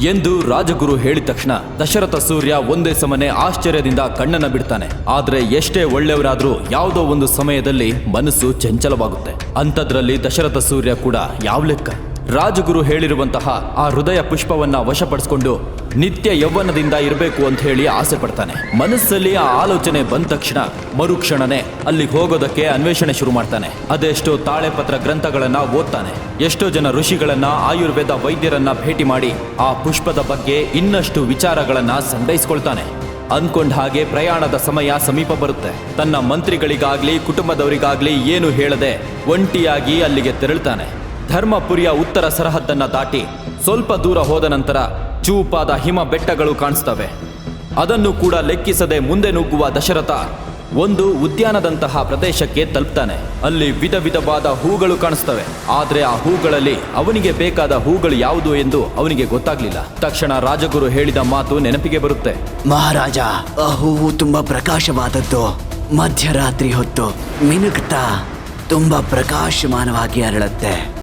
ಎಂದು ರಾಜಗುರು ಹೇಳಿದ ತಕ್ಷಣ ದಶರಥ ಸೂರ್ಯ ಒಂದೇ ಸಮನೆ ಆಶ್ಚರ್ಯದಿಂದ ಕಣ್ಣನ್ನ ಬಿಡ್ತಾನೆ. ಆದ್ರೆ ಎಷ್ಟೇ ಒಳ್ಳೆಯವರಾದ್ರೂ ಯಾವುದೋ ಒಂದು ಸಮಯದಲ್ಲಿ ಮನಸ್ಸು ಚಂಚಲವಾಗುತ್ತೆ. ಅಂಥದ್ರಲ್ಲಿ ದಶರಥ ಸೂರ್ಯ ಕೂಡ ಯಾವ ಲೆಕ್ಕ. ರಾಜಗುರು ಹೇಳಿರುವಂತಹ ಆ ಹೃದಯ ಪುಷ್ಪವನ್ನ ವಶಪಡಿಸಿಕೊಂಡು ನಿತ್ಯ ಯೌವನದಿಂದ ಇರಬೇಕು ಅಂತ ಹೇಳಿ ಆಸೆ ಪಡ್ತಾನೆ. ಮನಸ್ಸಲ್ಲಿ ಆ ಆಲೋಚನೆ ಬಂದ ತಕ್ಷಣ ಮರುಕ್ಷಣನೇ ಅಲ್ಲಿಗೆ ಹೋಗೋದಕ್ಕೆ ಅನ್ವೇಷಣೆ ಶುರು ಮಾಡ್ತಾನೆ. ಅದೆಷ್ಟೋ ತಾಳೆಪತ್ರ ಗ್ರಂಥಗಳನ್ನ ಓದ್ತಾನೆ. ಎಷ್ಟೋ ಜನ ಋಷಿಗಳನ್ನ, ಆಯುರ್ವೇದ ವೈದ್ಯರನ್ನ ಭೇಟಿ ಮಾಡಿ ಆ ಪುಷ್ಪದ ಬಗ್ಗೆ ಇನ್ನಷ್ಟು ವಿಚಾರಗಳನ್ನ ಸಂಗ್ರಹಿಸ್ಕೊಳ್ತಾನೆ. ಅಂದ್ಕೊಂಡ ಹಾಗೆ ಪ್ರಯಾಣದ ಸಮಯ ಸಮೀಪ ಬರುತ್ತೆ. ತನ್ನ ಮಂತ್ರಿಗಳಿಗಾಗ್ಲಿ ಕುಟುಂಬದವರಿಗಾಗ್ಲಿ ಏನು ಹೇಳದೆ ಒಂಟಿಯಾಗಿ ಅಲ್ಲಿಗೆ ತೆರಳುತ್ತಾನೆ. ಧರ್ಮಪುರಿಯ ಉತ್ತರ ಸರಹದ್ದನ್ನ ದಾಟಿ ಸ್ವಲ್ಪ ದೂರ ಹೋದ ನಂತರ ಚೂಪಾದ ಹಿಮ ಬೆಟ್ಟಗಳು ಕಾಣಿಸ್ತವೆ. ಅದನ್ನು ಕೂಡ ಲೆಕ್ಕಿಸದೆ ಮುಂದೆ ನುಗ್ಗುವ ದಶರಥ ಒಂದು ಉದ್ಯಾನದಂತಹ ಪ್ರದೇಶಕ್ಕೆ ತಲುಪ್ತಾನೆ. ಅಲ್ಲಿ ವಿಧ ವಿಧವಾದ ಹೂಗಳು ಕಾಣಿಸ್ತವೆ. ಆದ್ರೆ ಆ ಹೂಗಳಲ್ಲಿ ಅವನಿಗೆ ಬೇಕಾದ ಹೂಗಳು ಯಾವುದು ಎಂದು ಅವನಿಗೆ ಗೊತ್ತಾಗ್ಲಿಲ್ಲ. ತಕ್ಷಣ ರಾಜಗುರು ಹೇಳಿದ ಮಾತು ನೆನಪಿಗೆ ಬರುತ್ತೆ. ಮಹಾರಾಜ, ಆ ಹೂವು ತುಂಬಾ ಪ್ರಕಾಶವಾದದ್ದು. ಮಧ್ಯರಾತ್ರಿ ಹೊತ್ತು ಮಿನುಗ್ತಾ ತುಂಬಾ ಪ್ರಕಾಶಮಾನವಾಗಿ ಅರಳುತ್ತೆ.